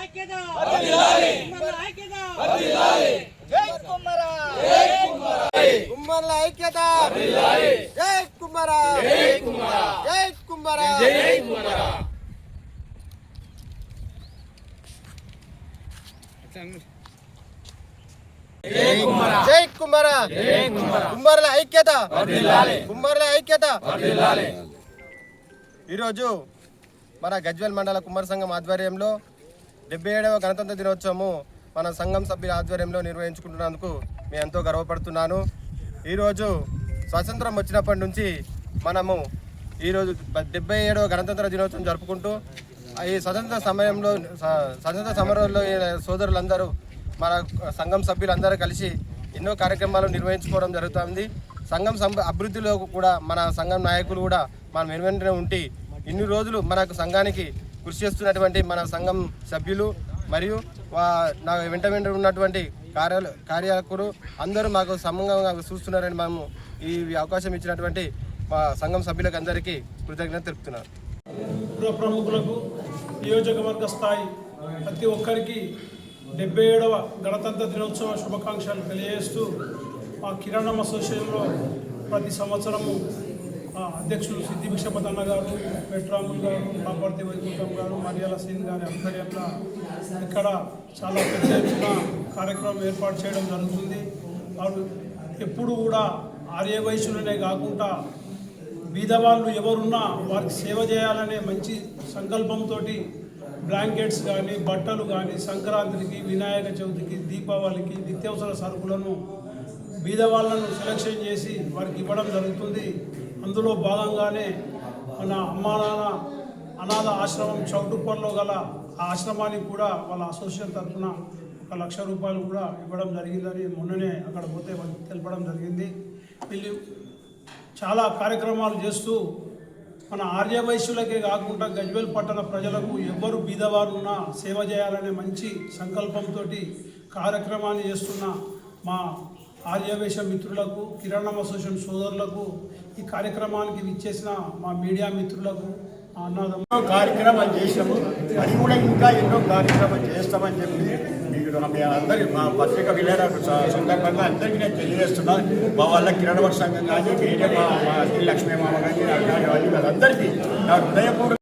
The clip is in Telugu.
ఐక్యత కుమ్మర్ల ఐక్యత జై కుమ్మర జై కుమ్మర జై కుమ్మర కుమ్మర్ల ఐక్యత కుమ్మర్ల ఐక్యత. ఈరోజు మన గజ్వేల్ మండల కుమ్మర సంఘం ఆధ్వర్యంలో 77వ గణతంత్ర దినోత్సవము మన సంఘం సభ్యుల ఆధ్వర్యంలో నిర్వహించుకుంటున్నందుకు నేను ఎంతో గర్వపడుతున్నాను. ఈరోజు స్వాతంత్రం వచ్చినప్పటి నుంచి మనము ఈరోజు 77వ గణతంత్ర దినోత్సవం జరుపుకుంటూ ఈ స్వతంత్ర సమరంలో సోదరులందరూ మన సంఘం సభ్యులందరూ కలిసి ఎన్నో కార్యక్రమాలు నిర్వహించుకోవడం జరుగుతుంది. సంఘం అభివృద్ధిలో కూడా మన సంఘం నాయకులు కూడా మన వెనువెంటనే ఉండి ఇన్ని రోజులు మనకు సంఘానికి కృషి చేస్తున్నటువంటి మన సంఘం సభ్యులు మరియు నా వెంట ఉన్నటువంటి కార్యకులు అందరూ మాకు సమంగా చూస్తున్నారని మేము ఈ అవకాశం ఇచ్చినటువంటి మా సంఘం సభ్యులకు అందరికీ కృతజ్ఞత తెలుపుతున్నాను. ప్రముఖులకు నియోజకవర్గ స్థాయి ప్రతి ఒక్కరికి 77వ గణతంత్ర దినోత్సవ శుభాకాంక్షలు తెలియజేస్తూ మా కిరాణం అసోసియేషన్లో ప్రతి సంవత్సరము అధ్యక్షులు సిద్ధి భిక్షపతన్న గారు, వెట్రాములు గారు, కాపర్తి వైకుంఠం గారు, మరియాల సీన్ గారి ఆధ్వర్యంలో ఇక్కడ చాలా పెద్ద ఎత్తున కార్యక్రమం ఏర్పాటు చేయడం జరుగుతుంది. వారు ఎప్పుడు కూడా ఆర్యవైశ్యులనే కాకుండా బీదవాళ్ళు ఎవరున్నా వారికి సేవ చేయాలనే మంచి సంకల్పంతో బ్లాంకెట్స్ కానీ, బట్టలు కానీ, సంక్రాంతికి, వినాయక చవితికి, దీపావళికి నిత్యావసర సరుకులను బీదవాళ్ళను సెలెక్షన్ చేసి వారికి ఇవ్వడం జరుగుతుంది. అందులో భాగంగానే మన అమ్మా నాన్న అనాథ ఆశ్రమం చౌటుప్పల్లో గల ఆ ఆశ్రమానికి కూడా వాళ్ళ అసోసియేషన్ తరఫున 1 లక్ష రూపాయలు కూడా ఇవ్వడం జరిగిందని మొన్ననే అక్కడ పోతే వాళ్ళకి తెలపడం జరిగింది. వీళ్ళు చాలా కార్యక్రమాలు చేస్తూ మన ఆర్యవైశ్యులకే కాకుండా గజ్వేల్ పట్టణ ప్రజలకు ఎవ్వరు బీదవారు ఉన్నా సేవ చేయాలనే మంచి సంకల్పంతో కార్యక్రమాన్ని చేస్తున్న మా ఆర్యవైశ్య మిత్రులకు, కిరాణం అసోసియేషన్ సోదరులకు, ఈ కార్యక్రమానికి విచ్చేసిన మా మీడియా మిత్రులకు అన్నదమ్ములు కార్యక్రమాలు చేసాము. అది కూడా ఇంకా ఎన్నో కార్యక్రమాలు చేస్తామని చెప్పి మీకు అందరి మా పత్రిక విలేర సందర్భంగా అందరికీ నేను తెలియజేస్తున్నాను. మా వాళ్ళ కిరాణం సంఘం కానీ, వేరే మా లక్ష్మీ మామ కానీ, వాళ్ళందరికీ నా హృదయపూర్వక